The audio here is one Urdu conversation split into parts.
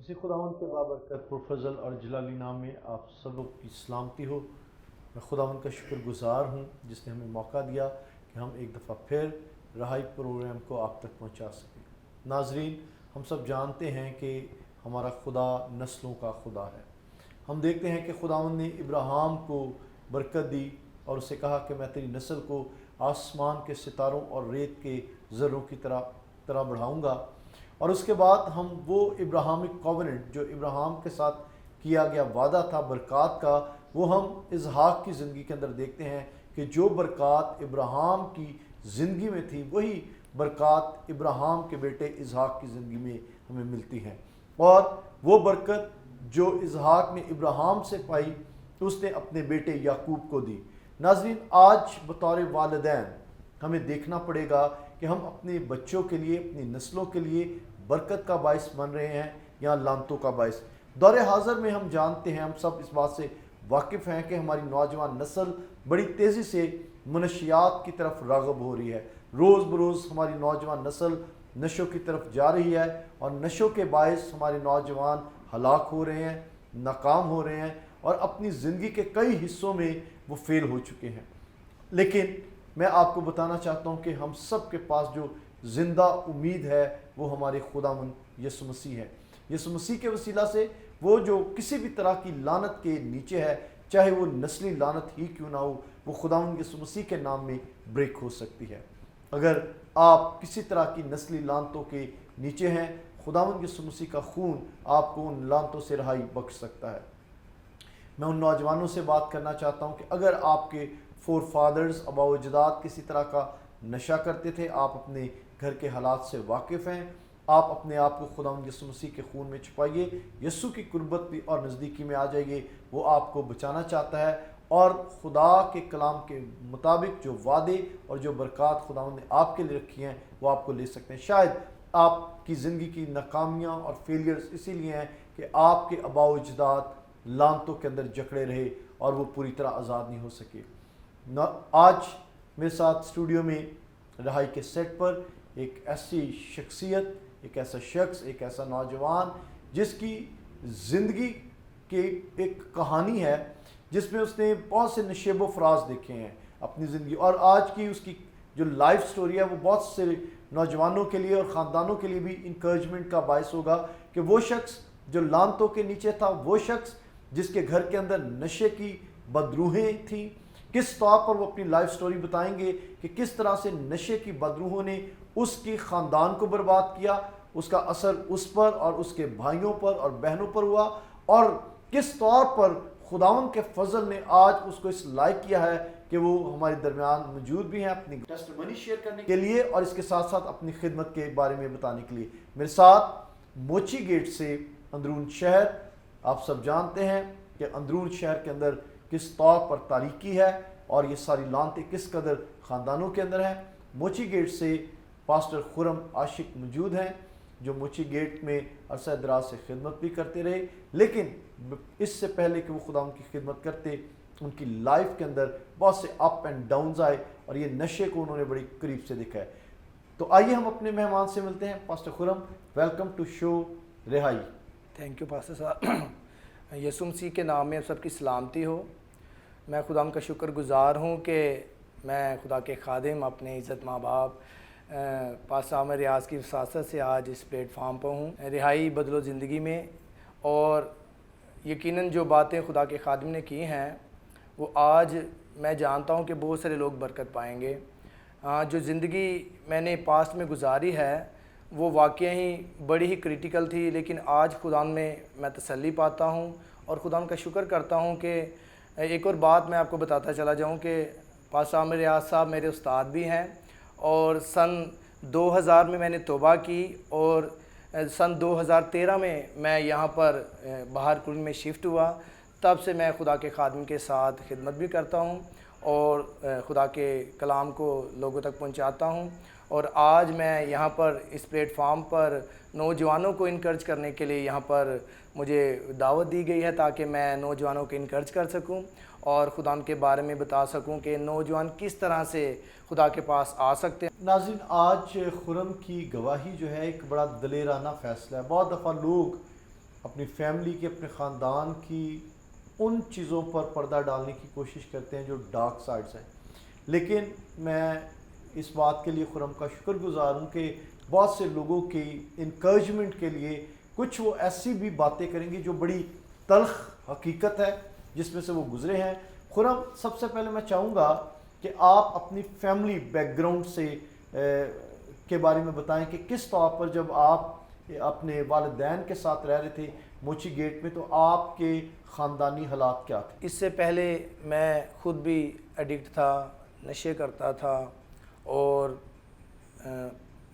مسیح خداوند کے بابرکت پرفضل اور جلالی نام میں آپ سب لوگ کی سلامتی ہو۔ میں خداوند کا شکر گزار ہوں جس نے ہمیں موقع دیا کہ ہم ایک دفعہ پھر رہائی پروگرام کو آپ تک پہنچا سکیں۔ ناظرین، ہم سب جانتے ہیں کہ ہمارا خدا نسلوں کا خدا ہے۔ ہم دیکھتے ہیں کہ خداوند نے ابراہیم کو برکت دی اور اسے کہا کہ میں تیری نسل کو آسمان کے ستاروں اور ریت کے ذروں کی طرح بڑھاؤں گا۔ اور اس کے بعد ہم وہ ابراہیمک کووننٹ جو ابراہیم کے ساتھ کیا گیا وعدہ تھا برکات کا، وہ ہم اسحاق کی زندگی کے اندر دیکھتے ہیں کہ جو برکات ابراہیم کی زندگی میں تھی وہی برکات ابراہیم کے بیٹے اسحاق کی زندگی میں ہمیں ملتی ہیں۔ اور وہ برکت جو اسحاق نے ابراہیم سے پائی اس نے اپنے بیٹے یعقوب کو دی۔ ناظرین، آج بطور والدین ہمیں دیکھنا پڑے گا کہ ہم اپنے بچوں کے لیے، اپنی نسلوں کے لیے برکت کا باعث بن رہے ہیں یا لعنتوں کا باعث۔ دور حاضر میں ہم جانتے ہیں، ہم سب اس بات سے واقف ہیں کہ ہماری نوجوان نسل بڑی تیزی سے منشیات کی طرف راغب ہو رہی ہے۔ روز بروز ہماری نوجوان نسل نشوں کی طرف جا رہی ہے اور نشوں کے باعث ہمارے نوجوان ہلاک ہو رہے ہیں، ناکام ہو رہے ہیں اور اپنی زندگی کے کئی حصوں میں وہ فیل ہو چکے ہیں۔ لیکن میں آپ کو بتانا چاہتا ہوں کہ ہم سب کے پاس جو زندہ امید ہے وہ ہمارے خداوند یسوع مسیح ہے۔ یسوع مسیح کے وسیلہ سے وہ جو کسی بھی طرح کی لعنت کے نیچے ہے، چاہے وہ نسلی لعنت ہی کیوں نہ ہو، وہ خداوند یسوع مسیح کے نام میں بریک ہو سکتی ہے۔ اگر آپ کسی طرح کی نسلی لعنتوں کے نیچے ہیں، خداوند یسوع مسیح کا خون آپ کو ان لعنتوں سے رہائی بخش سکتا ہے۔ میں ان نوجوانوں سے بات کرنا چاہتا ہوں کہ اگر آپ کے فور فادرز، آباء و اجداد کسی طرح کا نشہ کرتے تھے، آپ اپنے گھر کے حالات سے واقف ہیں، آپ اپنے آپ کو خداوند یسوع مسیح کے خون میں چھپائیے، یسوع کی قربت بھی اور نزدیکی میں آ جائیے۔ وہ آپ کو بچانا چاہتا ہے اور خدا کے کلام کے مطابق جو وعدے اور جو برکات خداوند نے آپ کے لیے رکھی ہیں وہ آپ کو لے سکتے ہیں۔ شاید آپ کی زندگی کی ناکامیاں اور فیلئرز اسی لیے ہیں کہ آپ کے آباء و اجداد لعنتوں کے اندر جکڑے رہے اور وہ پوری طرح آزاد نہیں ہو سکے۔ آج میرے ساتھ اسٹوڈیو میں رہائی کے سیٹ پر ایک ایسی شخصیت، ایک ایسا شخص، ایک ایسا نوجوان جس کی زندگی کی ایک کہانی ہے جس میں اس نے بہت سے نشیب و فراز دیکھے ہیں اپنی زندگی، اور آج کی اس کی جو لائف سٹوری ہے وہ بہت سے نوجوانوں کے لیے اور خاندانوں کے لیے بھی انکریجمنٹ کا باعث ہوگا کہ وہ شخص جو لعنتوں کے نیچے تھا، وہ شخص جس کے گھر کے اندر نشے کی بدروہیں تھیں، کس طور پر وہ اپنی لائف سٹوری بتائیں گے کہ کس طرح سے نشے کی بدروہوں نے اس کی خاندان کو برباد کیا، اس کا اثر اس پر اور اس کے بھائیوں پر اور بہنوں پر ہوا، اور کس طور پر خداوند کے فضل نے آج اس کو اس لائق کیا ہے کہ وہ ہمارے درمیان موجود بھی ہیں اپنی ٹیسٹیمنی شیئر کرنے کے لیے اور اس کے ساتھ ساتھ اپنی خدمت کے بارے میں بتانے کے لیے۔ میرے ساتھ موچی گیٹ سے اندرون شہر، آپ سب جانتے ہیں کہ اندرون شہر کے اندر کس طور پر تاریکی ہے اور یہ ساری لعنتیں کس قدر خاندانوں کے اندر ہیں۔ موچی گیٹ سے پاسٹر خرم عاشق موجود ہیں جو موچی گیٹ میں عرصہ دراز سے خدمت بھی کرتے رہے، لیکن اس سے پہلے کہ وہ خدا ان کی خدمت کرتے، ان کی لائف کے اندر بہت سے اپ اینڈ ڈاؤنز آئے اور یہ نشے کو انہوں نے بڑی قریب سے دیکھا ہے۔ تو آئیے ہم اپنے مہمان سے ملتے ہیں۔ Pastor Khurram, welcome to show Rihai. Thank you pastor صاحب۔ یسوع مسیح کے نام میں آپ سب کی سلامتی ہو۔ میں خدا کا شکر گزار ہوں کہ میں خدا کے خادم، اپنے عزت ماں باپ پاسٹر عامر ریاض کی وساطت سے آج اس پلیٹ فارم پر ہوں، رہائی بدلو زندگی میں۔ اور یقیناً جو باتیں خدا کے خادم نے کی ہیں وہ آج میں جانتا ہوں کہ بہت سارے لوگ برکت پائیں گے۔ جو زندگی میں نے پاسٹ میں گزاری ہے وہ واقعی ہی بڑی ہی کریٹیکل تھی، لیکن آج خدا میں تسلی پاتا ہوں اور خدا کا شکر کرتا ہوں کہ ایک اور بات میں آپ کو بتاتا چلا جاؤں کہ پاسٹر عامر ریاض صاحب میرے استاد بھی ہیں، اور سن 2000 میں نے توبہ کی اور سن 2013 میں یہاں پر باہر کل میں شفٹ ہوا۔ تب سے میں خدا کے خادم کے ساتھ خدمت بھی کرتا ہوں اور خدا کے کلام کو لوگوں تک پہنچاتا ہوں۔ اور آج میں یہاں پر اس پلیٹ فارم پر نوجوانوں کو انکرج کرنے کے لیے یہاں پر مجھے دعوت دی گئی ہے تاکہ میں نوجوانوں کو انکرج کر سکوں اور خدا کے بارے میں بتا سکوں کہ نوجوان کس طرح سے خدا کے پاس آ سکتے ہیں۔ ناظرین، آج خرم کی گواہی جو ہے ایک بڑا دلیرانہ فیصلہ ہے۔ بہت دفعہ لوگ اپنی فیملی کی, اپنے خاندان کی ان چیزوں پر پردہ ڈالنے کی کوشش کرتے ہیں جو ڈارک سائڈز ہیں. لیکن میں اس بات کے لیے خرم کا شکر گزار ہوں کہ بہت سے لوگوں کی انکریجمنٹ کے لیے کچھ وہ ایسی بھی باتیں کریں گے جو بڑی تلخ حقیقت ہے جس میں سے وہ گزرے ہیں. خرم, سب سے پہلے میں چاہوں گا کہ آپ اپنی فیملی بیک گراؤنڈ سے کے بارے میں بتائیں کہ کس طور پر جب آپ اپنے والدین کے ساتھ رہ رہے تھے موچی گیٹ میں تو آپ کے خاندانی حالات کیا تھے؟ اس سے پہلے میں خود بھی ایڈکٹ تھا, نشے کرتا تھا اور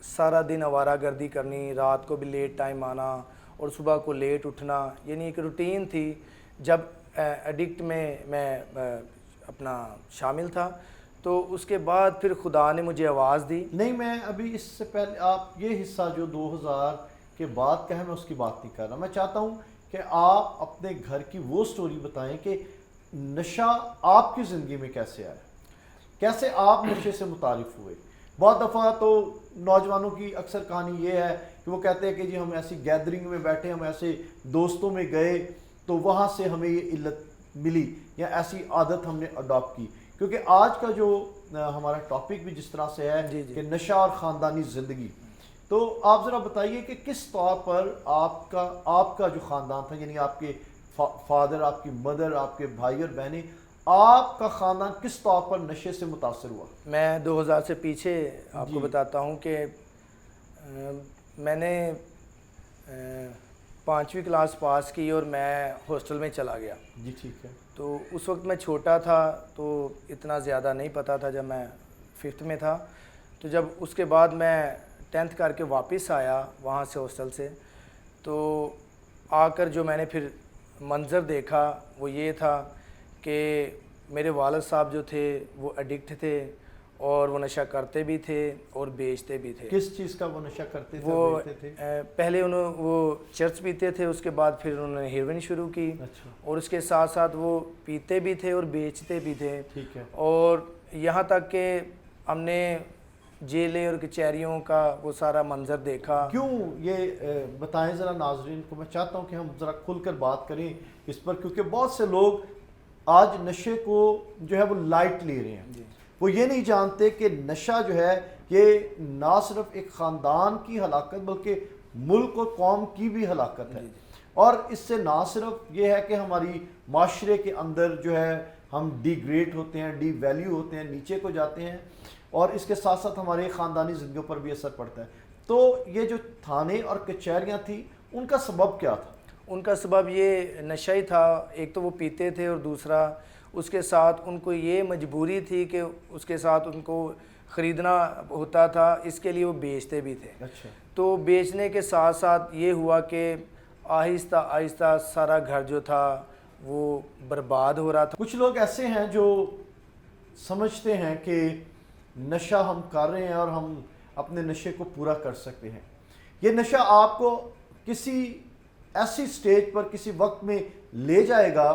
سارا دن آوارہ گردی کرنی, رات کو بھی لیٹ ٹائم آنا اور صبح کو لیٹ اٹھنا, یعنی ایک روٹین تھی. جب ایڈکٹ میں اپنا شامل تھا تو اس کے بعد پھر خدا نے مجھے آواز دی. نہیں, میں ابھی اس سے پہلے آپ یہ حصہ جو 2000 کے بعد کا ہے میں اس کی بات نہیں کر رہا. میں چاہتا ہوں کہ آپ اپنے گھر کی وہ سٹوری بتائیں کہ نشہ آپ کی زندگی میں کیسے آیا, کیسے آپ نشے سے متعارف ہوئے. بہت دفعہ تو نوجوانوں کی اکثر کہانی یہ ہے کہ وہ کہتے ہیں کہ جی ہم ایسی گیدرنگ میں بیٹھے, ہم ایسے دوستوں میں گئے تو وہاں سے ہمیں یہ علت ملی یا ایسی عادت ہم نے اڈاپٹ کی. کیونکہ آج کا جو ہمارا ٹاپک بھی جس طرح سے ہے کہ نشہ اور خاندانی زندگی, تو آپ ذرا بتائیے کہ کس طور پر آپ کا جو خاندان تھا, یعنی آپ کے فادر, آپ کی مدر, آپ کے بھائی اور بہنیں, آپ کا خاندان کس طور پر نشے سے متاثر ہوا؟ میں 2000 سے پیچھے آپ کو بتاتا ہوں کہ میں نے 5ویں کلاس پاس کی اور میں ہاسٹل میں چلا گیا. جی ٹھیک ہے. تو اس وقت میں چھوٹا تھا تو اتنا زیادہ نہیں پتہ تھا. جب میں 5th میں تھا تو جب اس کے بعد میں 10th کر کے واپس آیا وہاں سے ہاسٹل سے, تو آ کر جو میں نے پھر منظر دیکھا وہ یہ تھا کہ میرے والد صاحب جو تھے وہ ایڈکٹ تھے اور وہ نشہ کرتے بھی تھے اور بیچتے بھی تھے. کس چیز کا وہ نشہ کرتے تھے, وہ بیچتے تھے؟ پہلے وہ چرچ پیتے تھے, اس کے بعد پھر انہوں نے ہیروئن شروع کی. اچھا. اور اس کے ساتھ ساتھ وہ پیتے بھی تھے اور بیچتے بھی تھے. ٹھیک ہے. اور یہاں تک کہ ہم نے جیلیں اور کچہریوں کا وہ سارا منظر دیکھا. کیوں یہ بتائیں ذرا ناظرین کو, میں چاہتا ہوں کہ ہم ذرا کھل کر بات کریں اس پر, کیونکہ بہت سے لوگ آج نشے کو جو ہے وہ لائٹ لے رہے ہیں. وہ یہ نہیں جانتے کہ نشہ جو ہے یہ نہ صرف ایک خاندان کی ہلاکت بلکہ ملک اور قوم کی بھی ہلاکت ہے. اور اس سے نہ صرف یہ ہے کہ ہماری معاشرے کے اندر جو ہے ہم ڈی گریڈ ہوتے ہیں, ڈی ویلیو ہوتے ہیں, نیچے کو جاتے ہیں, اور اس کے ساتھ ساتھ ہمارے خاندانی زندگیوں پر بھی اثر پڑتا ہے. تو یہ جو تھانے اور کچہریاں تھیں ان کا سبب کیا تھا؟ ان کا سبب یہ نشہ ہی تھا. ایک تو وہ پیتے تھے اور دوسرا اس کے ساتھ ان کو یہ مجبوری تھی کہ اس کے ساتھ ان کو خریدنا ہوتا تھا, اس کے لیے وہ بیچتے بھی تھے. اچھا. تو بیچنے کے ساتھ ساتھ یہ ہوا کہ آہستہ آہستہ سارا گھر جو تھا وہ برباد ہو رہا تھا. کچھ لوگ ایسے ہیں جو سمجھتے ہیں کہ نشہ ہم کر رہے ہیں اور ہم اپنے نشے کو پورا کر سکتے ہیں. یہ نشہ آپ کو کسی ایسی سٹیج پر کسی وقت میں لے جائے گا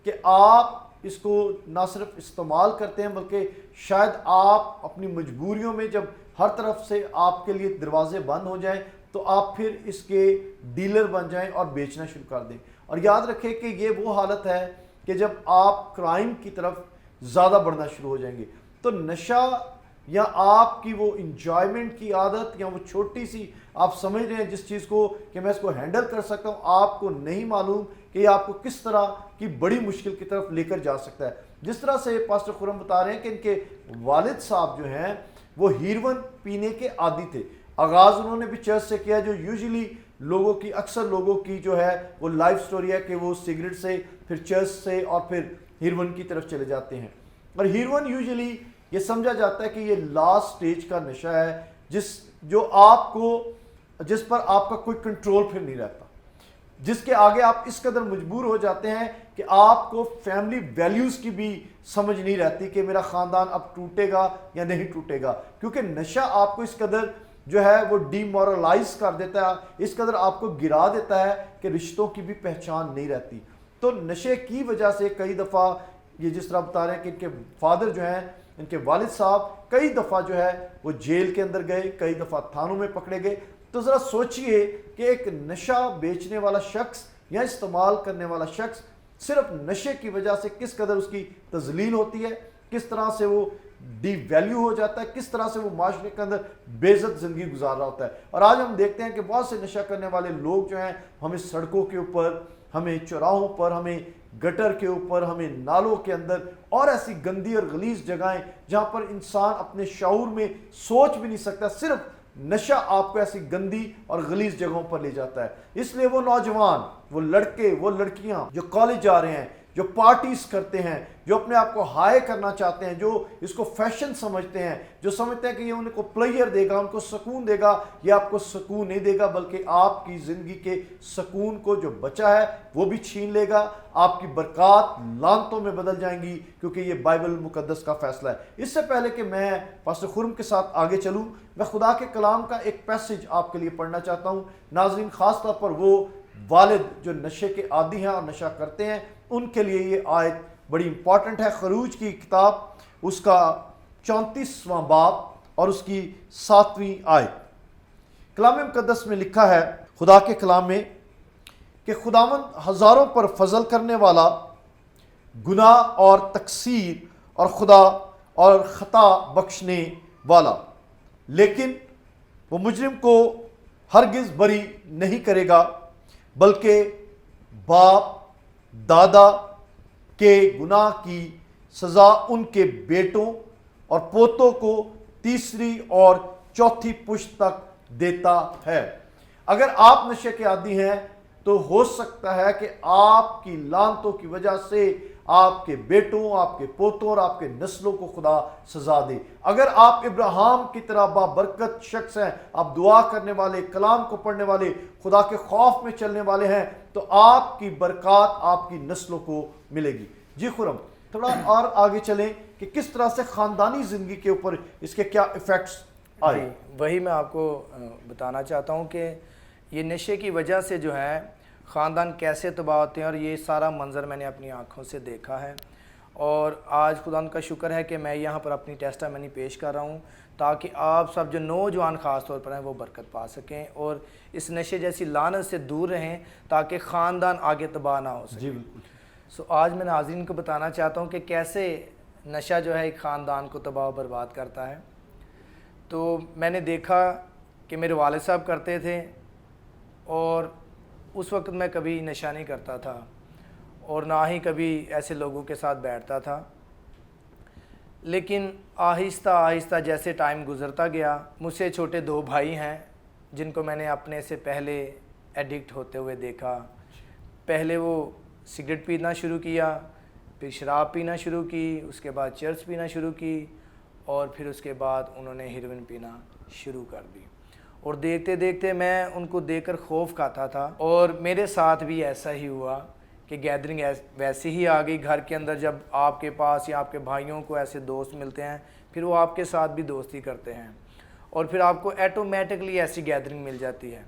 کہ آپ اس کو نہ صرف استعمال کرتے ہیں بلکہ شاید آپ اپنی مجبوریوں میں جب ہر طرف سے آپ کے لیے دروازے بند ہو جائیں تو آپ پھر اس کے ڈیلر بن جائیں اور بیچنا شروع کر دیں. اور یاد رکھیں کہ یہ وہ حالت ہے کہ جب آپ کرائم کی طرف زیادہ بڑھنا شروع ہو جائیں گے. تو نشہ یا آپ کی وہ انجوائمنٹ کی عادت یا وہ چھوٹی سی آپ سمجھ رہے ہیں جس چیز کو کہ میں اس کو ہینڈل کر سکتا ہوں, آپ کو نہیں معلوم کہ یہ آپ کو کس طرح کی بڑی مشکل کی طرف لے کر جا سکتا ہے. جس طرح سے پاسٹر خرم بتا رہے ہیں کہ ان کے والد صاحب جو ہیں وہ ہیروئن پینے کے عادی تھے. آغاز انہوں نے بھی چرچ سے کیا, جو یوزلی لوگوں کی اکثر لوگوں کی جو ہے وہ لائف سٹوری ہے کہ وہ سگریٹ سے پھر چرچ سے اور پھر ہیروئن کی طرف چلے جاتے ہیں. اور ہیروئن یوزلی یہ سمجھا جاتا ہے کہ یہ لاسٹ سٹیج کا نشہ ہے جس پر آپ کا کوئی کنٹرول پھر نہیں رہتا, جس کے آگے آپ اس قدر مجبور ہو جاتے ہیں کہ آپ کو فیملی ویلیوز کی بھی سمجھ نہیں رہتی کہ میرا خاندان اب ٹوٹے گا یا نہیں ٹوٹے گا, کیونکہ نشہ آپ کو اس قدر جو ہے وہ ڈی مورلائز کر دیتا ہے, اس قدر آپ کو گرا دیتا ہے کہ رشتوں کی بھی پہچان نہیں رہتی. تو نشے کی وجہ سے کئی دفعہ یہ جس طرح بتا رہے ہیں کہ ان کے فادر جو ہیں, ان کے والد صاحب کئی دفعہ جو ہے وہ جیل کے اندر گئے, کئی دفعہ تھانوں میں پکڑے گئے. تو ذرا سوچئے کہ ایک نشہ بیچنے والا شخص یا استعمال کرنے والا شخص صرف نشے کی وجہ سے کس قدر اس کی تذلیل ہوتی ہے، کس طرح سے وہ ڈی ویلیو ہو جاتا ہے، کس طرح سے وہ معاشرے کے اندر بے عزت زندگی گزار رہا ہوتا ہے۔ اور آج ہم دیکھتے ہیں کہ بہت سے نشہ کرنے والے لوگ جو ہیں، ہمیں سڑکوں کے اوپر، ہمیں چوراہوں پر، ہمیں گٹر کے اوپر، ہمیں نالوں کے اندر اور ایسی گندی اور غلیظ جگہیں جہاں پر انسان اپنے شعور میں سوچ بھی نہیں سکتا، صرف نشہ آپ کو ایسی گندی اور غلیظ جگہوں پر لے جاتا ہے۔ اس لیے وہ نوجوان، وہ لڑکے، وہ لڑکیاں جو کالج جا رہے ہیں، جو پارٹیز کرتے ہیں، جو اپنے آپ کو ہائی کرنا چاہتے ہیں، جو اس کو فیشن سمجھتے ہیں، جو سمجھتے ہیں کہ یہ ان کو پلیئر دے گا، ان کو سکون دے گا، یہ آپ کو سکون نہیں دے گا، بلکہ آپ کی زندگی کے سکون کو جو بچا ہے وہ بھی چھین لے گا۔ آپ کی برکات لعنتوں میں بدل جائیں گی، کیونکہ یہ بائبل مقدس کا فیصلہ ہے۔ اس سے پہلے کہ میں پاسٹر خرم کے ساتھ آگے چلوں، میں خدا کے کلام کا ایک پیسج آپ کے لیے پڑھنا چاہتا ہوں۔ ناظرین، خاص طور پر وہ والد جو نشے کے عادی ہیں اور نشہ کرتے ہیں، ان کے لیے یہ آیت بڑی امپورٹنٹ ہے۔ خروج کی کتاب اس کا 34واں باب اور اس کی 7ویں آیت۔ کلام مقدس میں لکھا ہے، خدا کے کلام میں، کہ خداوند ہزاروں پر فضل کرنے والا، گناہ اور تقصیر اور خدا اور خطا بخشنے والا، لیکن وہ مجرم کو ہرگز بری نہیں کرے گا، بلکہ باپ دادا کے گناہ کی سزا ان کے بیٹوں اور پوتوں کو تیسری اور چوتھی پشت تک دیتا ہے۔ اگر آپ نشے کے عادی ہیں تو ہو سکتا ہے کہ آپ کی لعنتوں کی وجہ سے آپ کے بیٹوں، آپ کے پوتوں اور آپ کے نسلوں کو خدا سزا دے۔ اگر آپ ابراہیم کی طرح بابرکت شخص ہیں، آپ دعا کرنے والے، کلام کو پڑھنے والے، خدا کے خوف میں چلنے والے ہیں، تو آپ کی برکات آپ کی نسلوں کو ملے گی۔ جی خرم، تھوڑا اور آگے چلیں کہ کس طرح سے خاندانی زندگی کے اوپر اس کے کیا ایفیکٹس آئے۔ وہی میں آپ کو بتانا چاہتا ہوں کہ یہ نشے کی وجہ سے جو ہے خاندان کیسے تباہ ہوتے ہیں، اور یہ سارا منظر میں نے اپنی آنکھوں سے دیکھا ہے۔ اور آج خدا کا شکر ہے کہ میں یہاں پر اپنی ٹیسٹامنی پیش کر رہا ہوں، تاکہ آپ سب جو نوجوان خاص طور پر ہیں وہ برکت پا سکیں اور اس نشے جیسی لعنت سے دور رہیں، تاکہ خاندان آگے تباہ نہ ہو سکے۔ جی بالکل۔ آج میں ناظرین کو بتانا چاہتا ہوں کہ کیسے نشہ جو ہے ایک خاندان کو تباہ و برباد کرتا ہے۔ تو میں نے دیکھا کہ میرے والد صاحب کرتے تھے، اور اس وقت میں کبھی نشہ نہیں کرتا تھا اور نہ ہی کبھی ایسے لوگوں کے ساتھ بیٹھتا تھا، لیکن آہستہ آہستہ جیسے ٹائم گزرتا گیا، مجھ سے چھوٹے 2 بھائی ہیں جن کو میں نے اپنے سے پہلے ایڈکٹ ہوتے ہوئے دیکھا۔ پہلے وہ سگریٹ پینا شروع کیا، پھر شراب پینا شروع کی، اس کے بعد چرس پینا شروع کی، اور پھر اس کے بعد انہوں نے ہیروئن پینا شروع کر دی۔ اور دیکھتے دیکھتے میں ان کو دیکھ کر خوف کھاتا تھا، اور میرے ساتھ بھی ایسا ہی ہوا کہ گیدرنگ ویسے ہی آ گئی گھر کے اندر۔ جب آپ کے پاس یا آپ کے بھائیوں کو ایسے دوست ملتے ہیں، پھر وہ آپ کے ساتھ بھی دوستی کرتے ہیں، اور پھر آپ کو ایٹومیٹکلی ایسی گیدرنگ مل جاتی ہے۔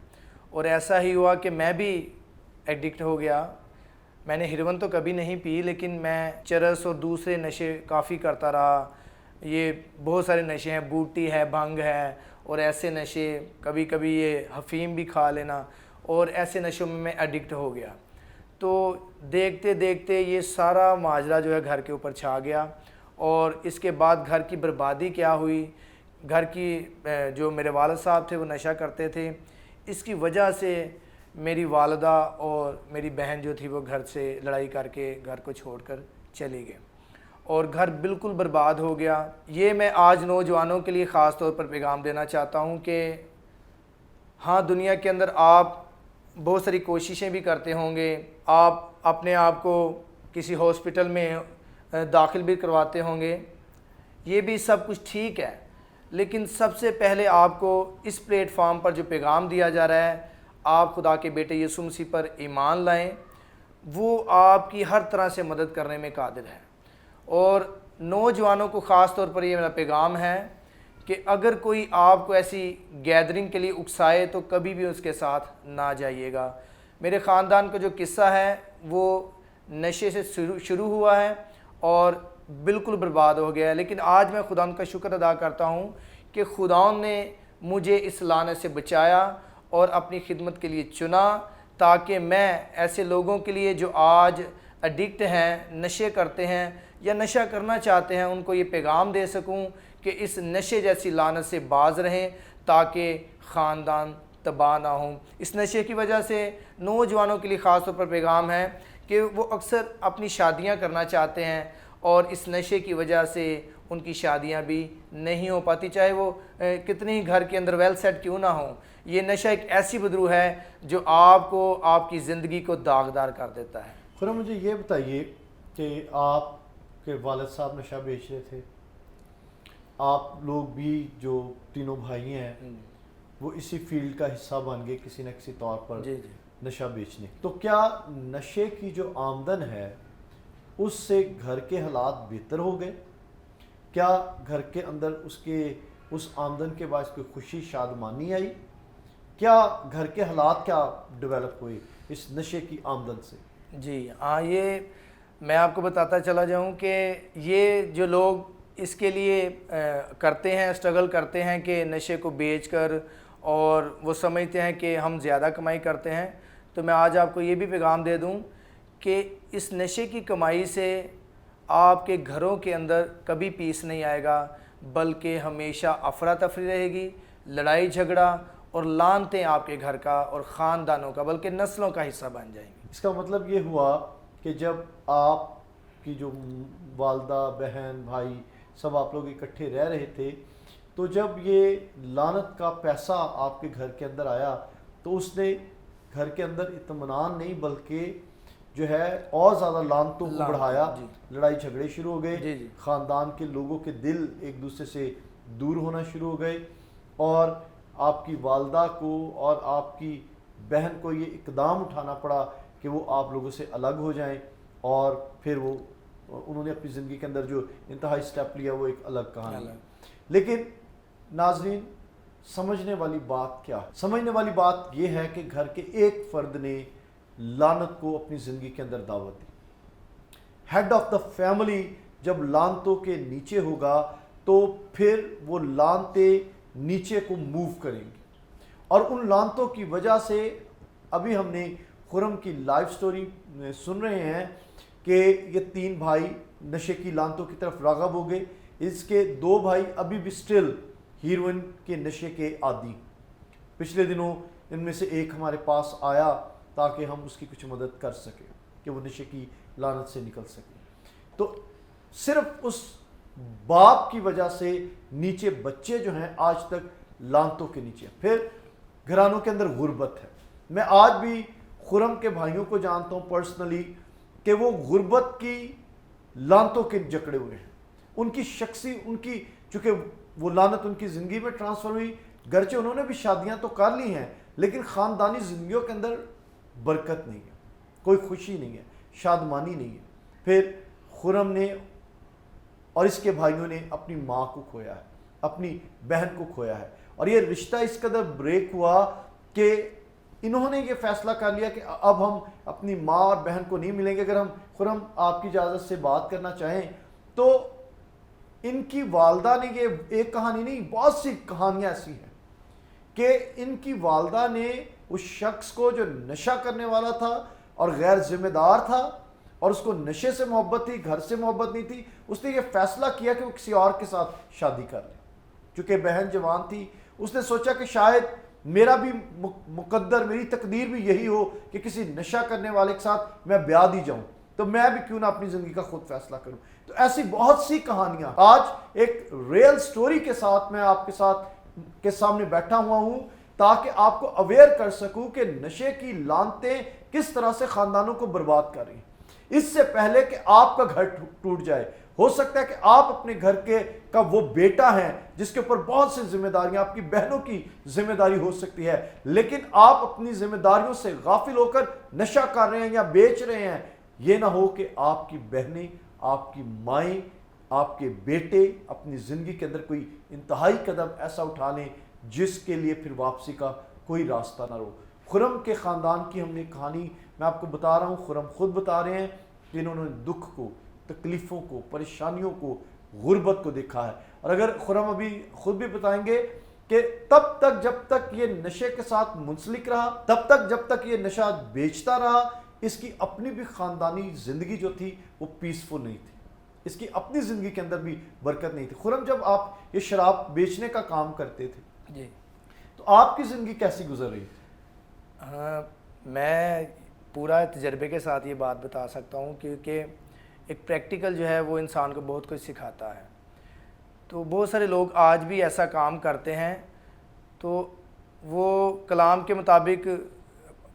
اور ایسا ہی ہوا کہ میں بھی ایڈکٹ ہو گیا۔ میں نے ہیروئن تو کبھی نہیں پی، لیکن میں چرس اور دوسرے نشے کافی کرتا رہا۔ یہ بہت سارے نشے ہیں، بوٹی ہے، بھنگ ہے، اور ایسے نشے، کبھی کبھی یہ حفیم بھی کھا لینا، اور ایسے نشوں میں ایڈکٹ ہو گیا۔ تو دیکھتے دیکھتے یہ سارا ماجرا جو ہے گھر کے اوپر چھا گیا، اور اس کے بعد گھر کی بربادی کیا ہوئی۔ گھر کی جو میرے والد صاحب تھے وہ نشہ کرتے تھے، اس کی وجہ سے میری والدہ اور میری بہن جو تھی وہ گھر سے لڑائی کر کے گھر کو چھوڑ کر چلی گئے، اور گھر بالکل برباد ہو گیا۔ یہ میں آج نوجوانوں کے لیے خاص طور پر پیغام دینا چاہتا ہوں کہ ہاں، دنیا کے اندر آپ بہت ساری کوششیں بھی کرتے ہوں گے، آپ اپنے آپ کو کسی ہاسپٹل میں داخل بھی کرواتے ہوں گے، یہ بھی سب کچھ ٹھیک ہے، لیکن سب سے پہلے آپ کو اس پلیٹ فارم پر جو پیغام دیا جا رہا ہے، آپ خدا کے بیٹے یسوع مسیح پر ایمان لائیں، وہ آپ کی ہر طرح سے مدد کرنے میں قادر ہے۔ اور نوجوانوں کو خاص طور پر یہ میرا پیغام ہے کہ اگر کوئی آپ کو ایسی گیدرنگ کے لیے اکسائے تو کبھی بھی اس کے ساتھ نہ جائیے گا۔ میرے خاندان کا جو قصہ ہے وہ نشے سے شروع ہوا ہے اور بالکل برباد ہو گیا ہے، لیکن آج میں خدا کا شکر ادا کرتا ہوں کہ خدا نے مجھے اس لعنت سے بچایا اور اپنی خدمت کے لیے چنا، تاکہ میں ایسے لوگوں کے لیے جو آج ایڈکٹ ہیں، نشے کرتے ہیں یا نشہ کرنا چاہتے ہیں، ان کو یہ پیغام دے سکوں کہ اس نشے جیسی لعنت سے باز رہیں تاکہ خاندان تباہ نہ ہوں۔ اس نشے کی وجہ سے نوجوانوں کے لیے خاص طور پر پیغام ہے کہ وہ اکثر اپنی شادیاں کرنا چاہتے ہیں اور اس نشے کی وجہ سے ان کی شادیاں بھی نہیں ہو پاتی، چاہے وہ کتنے ہی گھر کے اندر ویل سیٹ کیوں نہ ہوں۔ یہ نشہ ایک ایسی بدرو ہے جو آپ کو، آپ کی زندگی کو داغدار کر دیتا ہے۔ خرم مجھے یہ بتائیے کہ آپ کے والد صاحب نشہ بیچ رہے تھے، آپ لوگ بھی جو تینوں بھائی ہیں وہ اسی فیلڈ کا حصہ بن گئے کسی نہ کسی طور پر جی جی نشہ بیچنے، تو کیا نشے کی جو آمدن ہے اس سے گھر کے حالات بہتر ہو گئے؟ کیا گھر کے اندر اس آمدن کے باعث کوئی خوشی شادمانی آئی؟ کیا گھر کے حالات کیا ڈیولپ ہوئے اس نشے کی آمدن سے؟ جی ہاں، یہ میں آپ کو بتاتا چلا جاؤں کہ یہ جو لوگ اس کے لیے کرتے ہیں، اسٹرگل کرتے ہیں کہ نشے کو بیچ کر، اور وہ سمجھتے ہیں کہ ہم زیادہ کمائی کرتے ہیں، تو میں آج آپ کو یہ بھی پیغام دے دوں کہ اس نشے کی کمائی سے آپ کے گھروں کے اندر کبھی پیس نہیں آئے گا، بلکہ ہمیشہ افراتفری رہے گی، لڑائی جھگڑا اور لعنتیں آپ کے گھر کا اور خاندانوں کا بلکہ نسلوں کا حصہ بن جائیں گی۔ اس کا مطلب یہ ہوا کہ جب آپ کی جو والدہ، بہن، بھائی سب آپ لوگ اکٹھے رہ رہے تھے، تو جب یہ لعنت کا پیسہ آپ کے گھر کے اندر آیا تو اس نے گھر کے اندر اطمینان نہیں بلکہ جو ہے اور زیادہ لعنتوں کو بڑھایا، لڑائی جھگڑے شروع ہو گئے، خاندان کے لوگوں کے دل ایک دوسرے سے دور ہونا شروع ہو گئے، اور آپ کی والدہ کو اور آپ کی بہن کو یہ اقدام اٹھانا پڑا کہ وہ آپ لوگوں سے الگ ہو جائیں، اور پھر انہوں نے اپنی زندگی کے اندر جو انتہائی سٹیپ لیا وہ ایک الگ کہانی ہے۔ لیکن ناظرین، سمجھنے والی بات کیا ہے؟ سمجھنے والی بات یہ ہے کہ گھر کے ایک فرد نے لعنت کو اپنی زندگی کے اندر دعوت دی۔ ہیڈ آف دا فیملی جب لعنتوں کے نیچے ہوگا تو پھر وہ لعنتیں نیچے کو موو کریں گی، اور ان لعنتوں کی وجہ سے ابھی ہم نے خرم کی لائف سٹوری سن رہے ہیں کہ یہ 3 بھائی نشے کی لعنتوں کی طرف راغب ہو گئے، اس کے 2 بھائی ابھی بھی سٹل ہیروئن کے نشے کے عادی۔ پچھلے دنوں ان میں سے ایک ہمارے پاس آیا تاکہ ہم اس کی کچھ مدد کر سکیں کہ وہ نشے کی لعنت سے نکل سکیں۔ تو صرف اس باپ کی وجہ سے نیچے بچے جو ہیں آج تک لعنتوں کے نیچے، پھر گھرانوں کے اندر غربت ہے۔ میں آج بھی خرم کے بھائیوں کو جانتا ہوں پرسنلی کہ وہ غربت کی لعنتوں کے جکڑے ہوئے ہیں، ان کی چونکہ وہ لعنت ان کی زندگی میں ٹرانسفر ہوئی، گرچہ انہوں نے بھی شادیاں تو کر لی ہیں لیکن خاندانی زندگیوں کے اندر برکت نہیں ہے، کوئی خوشی نہیں ہے، شادمانی نہیں ہے۔ پھر خرم نے اور اس کے بھائیوں نے اپنی ماں کو کھویا ہے، اپنی بہن کو کھویا ہے، اور یہ رشتہ اس قدر بریک ہوا کہ انہوں نے یہ فیصلہ کر لیا کہ اب ہم اپنی ماں اور بہن کو نہیں ملیں گے۔ اگر ہم خرم آپ کی اجازت سے بات کرنا چاہیں تو ان کی والدہ نے، یہ ایک کہانی نہیں بہت سی کہانیاں ایسی ہیں کہ ان کی والدہ نے اس شخص کو جو نشہ کرنے والا تھا اور غیر ذمہ دار تھا اور اس کو نشے سے محبت تھی، گھر سے محبت نہیں تھی، اس نے یہ فیصلہ کیا کہ وہ کسی اور کے ساتھ شادی کر لے۔ چونکہ بہن جوان تھی، اس نے سوچا کہ شاید میرا بھی مقدر، میری تقدیر بھی یہی ہو کہ کسی نشہ کرنے والے کے ساتھ میں بیعت ہی جاؤں، تو میں بھی کیوں نہ اپنی زندگی کا خود فیصلہ کروں۔ تو ایسی بہت سی کہانیاں آج ایک ریئل سٹوری کے ساتھ میں آپ کے سامنے بیٹھا ہوا ہوں تاکہ آپ کو اویئر کر سکوں کہ نشے کی لعنتیں کس طرح سے خاندانوں کو برباد کر رہی ہیں۔ اس سے پہلے کہ آپ کا گھر ٹوٹ جائے، ہو سکتا ہے کہ آپ اپنے گھر کا وہ بیٹا ہیں جس کے اوپر بہت سی ذمہ داریاں، آپ کی بہنوں کی ذمہ داری ہو سکتی ہے، لیکن آپ اپنی ذمہ داریوں سے غافل ہو کر نشہ کر رہے ہیں یا بیچ رہے ہیں۔ یہ نہ ہو کہ آپ کی بہنیں، آپ کی مائیں، آپ کے بیٹے اپنی زندگی کے اندر کوئی انتہائی قدم ایسا اٹھا لیں جس کے لیے پھر واپسی کا کوئی راستہ نہ رہو۔ خرم کے خاندان کی ہم نے کہانی میں آپ کو بتا رہا ہوں، خرم خود بتا رہے ہیں کہ انہوں نے دکھ کو، تکلیفوں کو، پریشانیوں کو، غربت کو دیکھا ہے۔ اور اگر خرم ابھی خود بھی بتائیں گے کہ تب تک جب تک یہ نشے کے ساتھ منسلک رہا، تب تک جب تک یہ نشہ بیچتا رہا، اس کی اپنی بھی خاندانی زندگی جو تھی وہ پیسفل نہیں تھی، اس کی اپنی زندگی کے اندر بھی برکت نہیں تھی۔ خرم، جب آپ یہ شراب بیچنے کا کام کرتے تھے جی، تو آپ کی زندگی کیسی گزر رہی تھی؟ میں پورا تجربے کے ساتھ یہ بات بتا سکتا ہوں، کیونکہ ایک پریکٹیکل جو ہے وہ انسان کو بہت کچھ سکھاتا ہے۔ تو بہت سارے لوگ آج بھی ایسا کام کرتے ہیں، تو وہ کلام کے مطابق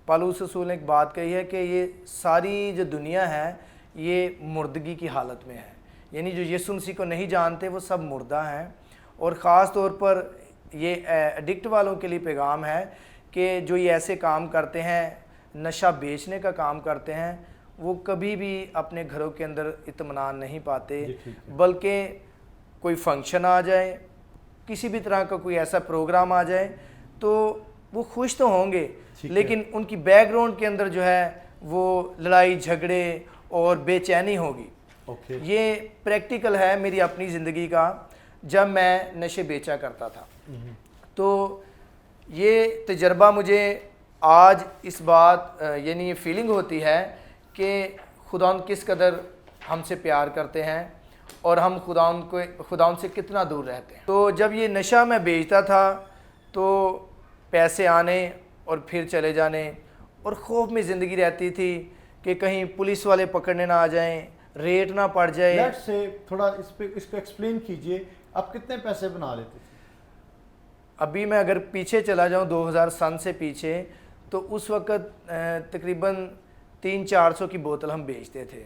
پالوس رسول نے ایک بات کہی ہے کہ یہ ساری جو دنیا ہے یہ مردگی کی حالت میں ہے، یعنی جو یسوع مسیح کو نہیں جانتے وہ سب مردہ ہیں۔ اور خاص طور پر یہ ایڈکٹ والوں کے لیے پیغام ہے کہ جو یہ ایسے کام کرتے ہیں، نشہ بیچنے کا کام کرتے ہیں، وہ کبھی بھی اپنے گھروں کے اندر اطمینان نہیں پاتے، بلکہ کوئی فنکشن آ جائے، کسی بھی طرح کا کوئی ایسا پروگرام آ جائے تو وہ خوش تو ہوں گے، لیکن ان کی بیک گراؤنڈ کے اندر جو ہے وہ لڑائی جھگڑے اور بے چینی ہوگی۔ یہ پریکٹیکل ہے میری اپنی زندگی کا، جب میں نشے بیچا کرتا تھا۔ تو یہ تجربہ مجھے آج اس بات یعنی یہ فیلنگ ہوتی ہے کہ خدا کس قدر ہم سے پیار کرتے ہیں اور ہم خدا سے کتنا دور رہتے ہیں۔ تو جب یہ نشہ میں بیچتا تھا تو پیسے آنے اور پھر چلے جانے اور خوف میں زندگی رہتی تھی کہ کہیں پولیس والے پکڑنے نہ آ جائیں، ریٹ نہ پڑ جائے۔ لیٹس سے تھوڑا اس کو ایکسپلین کیجئے، آپ کتنے پیسے بنا لیتے تھے؟ ابھی میں اگر پیچھے چلا جاؤں 2000 سن سے پیچھے، تو اس وقت تقریباً 300-400 کی بوتل ہم بیچتے تھے،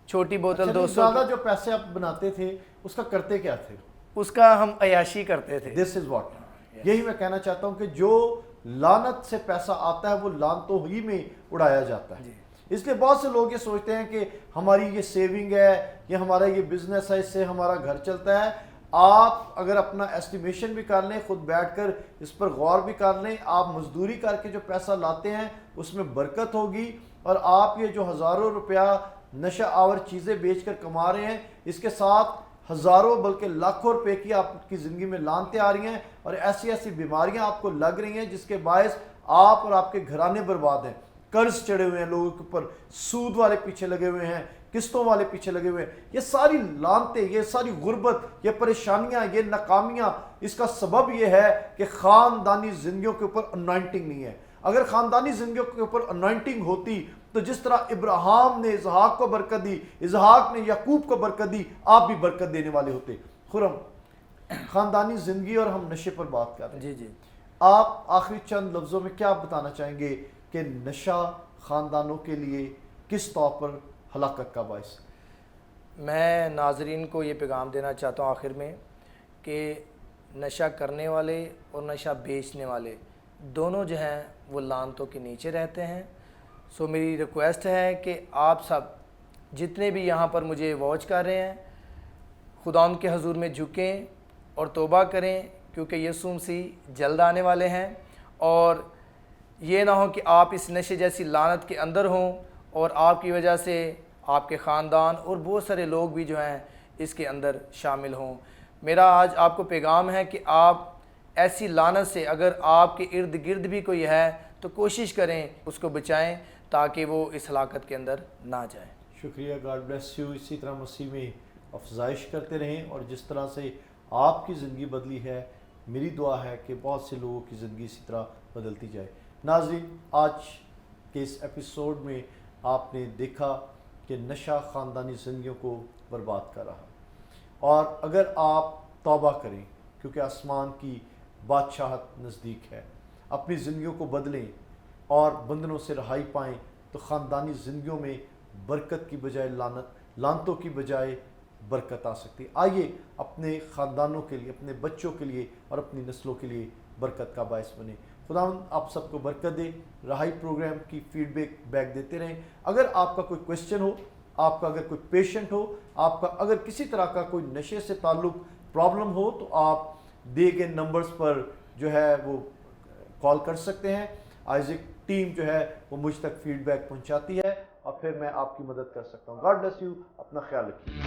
چھوٹی بوتل 200۔ زیادہ جو پیسے آپ بناتے تھے اس کا کرتے کیا تھے؟ اس کا ہم عیاشی کرتے تھے۔ دس از واٹ، یہی میں کہنا چاہتا ہوں کہ جو لعنت سے پیسہ آتا ہے وہ لعنتوں ہی میں اڑایا جاتا ہے۔ اس لیے بہت سے لوگ یہ سوچتے ہیں کہ ہماری یہ سیونگ ہے، یہ ہمارا یہ بزنس ہے، اس سے ہمارا گھر چلتا ہے۔ آپ اگر اپنا ایسٹیمیشن بھی کر لیں، خود بیٹھ کر اس پر غور بھی کر لیں، آپ مزدوری کر کے جو پیسہ لاتے ہیں اس میں برکت ہوگی، اور آپ یہ جو ہزاروں روپیہ نشہ آور چیزیں بیچ کر کما رہے ہیں، اس کے ساتھ ہزاروں بلکہ لاکھوں روپے کی آپ کی زندگی میں لانتے آ رہی ہیں، اور ایسی ایسی بیماریاں آپ کو لگ رہی ہیں جس کے باعث آپ اور آپ کے گھرانے برباد ہیں۔ قرض چڑھے ہوئے ہیں لوگوں کے اوپر، سود والے پیچھے لگے ہوئے ہیں، قسطوں والے پیچھے لگے ہوئے ہیں۔ یہ ساری لانتیں، یہ ساری غربت، یہ پریشانیاں، یہ ناکامیاں، اس کا سبب یہ ہے کہ خاندانی زندگیوں کے اوپر انوائنٹنگ نہیں ہے۔ اگر خاندانی زندگیوں کے اوپر انوائنٹنگ ہوتی تو جس طرح ابراہیم نے اسحاق کو برکت دی، اسحاق نے یعقوب کو برکت دی، آپ بھی برکت دینے والے ہوتے۔ خرم، خاندانی زندگی اور ہم نشے پر بات کر رہے ہیں۔ جی آپ آخری چند لفظوں میں کیا بتانا چاہیں گے کہ نشہ خاندانوں کے لیے کس طور پر ہلاکت کا باعث؟ میں ناظرین کو یہ پیغام دینا چاہتا ہوں آخر میں کہ نشہ کرنے والے اور نشہ بیچنے والے دونوں جو ہیں وہ لعنتوں کے نیچے رہتے ہیں۔ سو میری ریکویسٹ ہے کہ آپ سب جتنے بھی یہاں پر مجھے واچ کر رہے ہیں، خدا ان کے حضور میں جھکیں اور توبہ کریں، کیونکہ یسوع مسیح جلد آنے والے ہیں، اور یہ نہ ہو کہ آپ اس نشے جیسی لعنت کے اندر ہوں اور آپ کی وجہ سے آپ کے خاندان اور بہت سارے لوگ بھی جو ہیں اس کے اندر شامل ہوں۔ میرا آج آپ کو پیغام ہے کہ آپ ایسی لعنت سے اگر آپ کے ارد گرد بھی کوئی ہے تو کوشش کریں اس کو بچائیں تاکہ وہ اس ہلاکت کے اندر نہ جائے۔ شکریہ، گاڈ بلیس یو۔ اسی طرح مسیح میں افزائش کرتے رہیں، اور جس طرح سے آپ کی زندگی بدلی ہے، میری دعا ہے کہ بہت سے لوگوں کی زندگی اسی طرح بدلتی جائے۔ ناظرین، آج کے اس ایپیسوڈ میں آپ نے دیکھا کہ نشہ خاندانی زندگیوں کو برباد کر رہا، اور اگر آپ توبہ کریں کیونکہ آسمان کی بادشاہت نزدیک ہے، اپنی زندگیوں کو بدلیں اور بندنوں سے رہائی پائیں، تو خاندانی زندگیوں میں برکت کی بجائے لعنتوں کی بجائے برکت آ سکتی۔ آئیے اپنے خاندانوں کے لیے، اپنے بچوں کے لیے اور اپنی نسلوں کے لیے برکت کا باعث بنے۔ خداوند آپ سب کو برکت دے۔ رہائی پروگرام کی فیڈ بیک دیتے رہیں۔ اگر آپ کا کوئی کویسچن ہو، آپ کا اگر کوئی پیشنٹ ہو، آپ کا اگر کسی طرح کا کوئی نشے سے تعلق پرابلم ہو، تو آپ دیے گئے نمبرز پر جو ہے وہ کال کر سکتے ہیں۔ آئزک ٹیم جو ہے وہ مجھ تک فیڈ بیک پہنچاتی ہے، اور پھر میں آپ کی مدد کر سکتا ہوں۔ گاڈ بلیس یو، اپنا خیال رکھیے۔